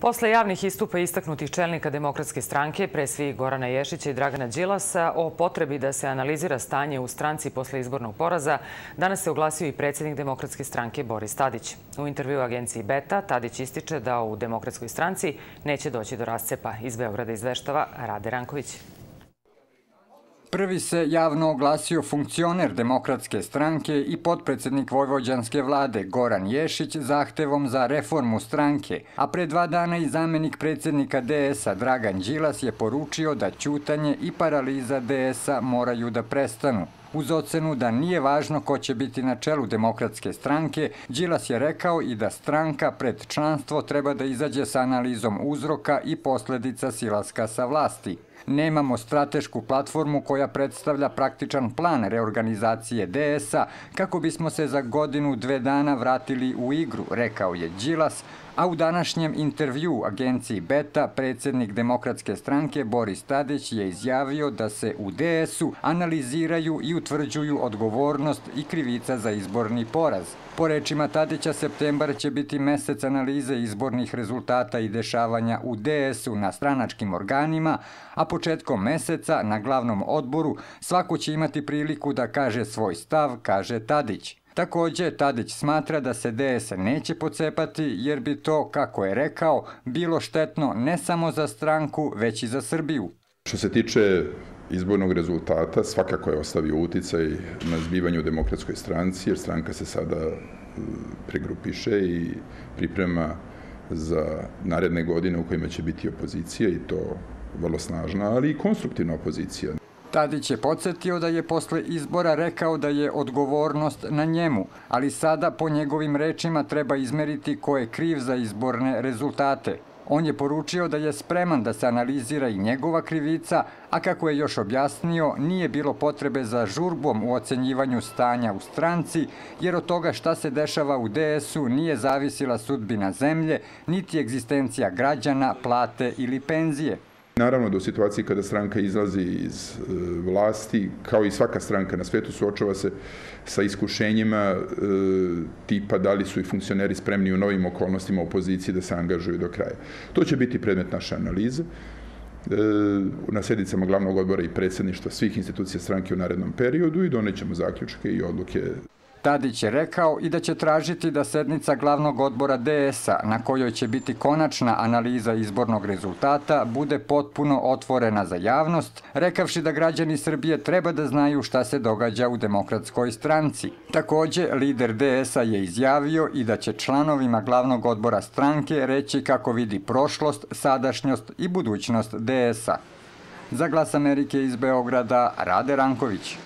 Posle javnih istupa istaknutih čelnika Demokratske stranke, pre svih Gorana Ješića i Dragana Đilasa, o potrebi da se analizira stanje u stranci posle izbornog poraza, danas se oglasio i predsjednik Demokratske stranke Boris Tadić. U intervju agenciji Beta, Tadić ističe da u Demokratskoj stranci neće doći do rascepa. Iz Beograda izveštava Rade Ranković. Prvi se javno oglasio funkcioner Demokratske stranke i potpredsjednik vojvođanske vlade Goran Ješić zahtevom za reformu stranke, a pre 2 dana i zamenik predsjednika DS-a Dragan Đilas je poručio da ćutanje i paraliza DS-a moraju da prestanu. Uz ocenu da nije važno ko će biti na čelu Demokratske stranke, Đilas je rekao i da stranka pred članstvo treba da izađe sa analizom uzroka i posledica silaska sa vlasti. Nemamo stratešku platformu koja predstavlja praktičan plan reorganizacije DS-a kako bismo se za 1-2 dana vratili u igru, rekao je Đilas, a u današnjem intervju agenciji Beta predsjednik Demokratske stranke Boris Tadić je izjavio da se u DS-u analiziraju i utvrđuju odgovornost i krivica za izborni poraz. Po rečima Tadića, septembar će biti mesec analize izbornih rezultata i dešavanja u DS-u na stranačkim organima, a početkom meseca na glavnom odboru svako će imati priliku da kaže svoj stav, kaže Tadić. Također, Tadić smatra da se DS neće pocepati jer bi to, kako je rekao, bilo štetno ne samo za stranku, već i za Srbiju. Što se tiče izbornog rezultata, svakako je ostavio uticaj na zbivanje u Demokratskoj stranci, jer stranka se sada pregrupiše i priprema za naredne godine u kojima će biti opozicija, i to vrlo snažna, ali i konstruktivna opozicija. Tadić je podsjetio da je posle izbora rekao da je odgovornost na njemu, ali sada po njegovim rečima treba izmeriti ko je kriv za izborne rezultate. On je poručio da je spreman da se analizira i njegova krivica, a kako je još objasnio, nije bilo potrebe za žurbom u ocenjivanju stanja u stranci, jer od toga šta se dešava u DS-u nije zavisila sudbina zemlje, niti egzistencija građana, plate ili penzije. Naravno da u situaciji kada stranka izlazi iz vlasti, kao i svaka stranka na svetu, suočava se sa iskušenjima tipa da li su i funkcioneri spremni u novim okolnostima opozicije da se angažuju do kraja. To će biti predmet naše analize na sednicama glavnog odbora i predsjedništva svih institucija stranke u narednom periodu i donećemo zaključke i odluke. Tadić je rekao i da će tražiti da sednica glavnog odbora DS-a, na kojoj će biti konačna analiza izbornog rezultata, bude potpuno otvorena za javnost, rekavši da građani Srbije treba da znaju šta se događa u Demokratskoj stranci. Također, lider DS-a je izjavio i da će članovima glavnog odbora stranke reći kako vidi prošlost, sadašnjost i budućnost DS-a. Za Glas Amerike iz Beograda, Rade Ranković.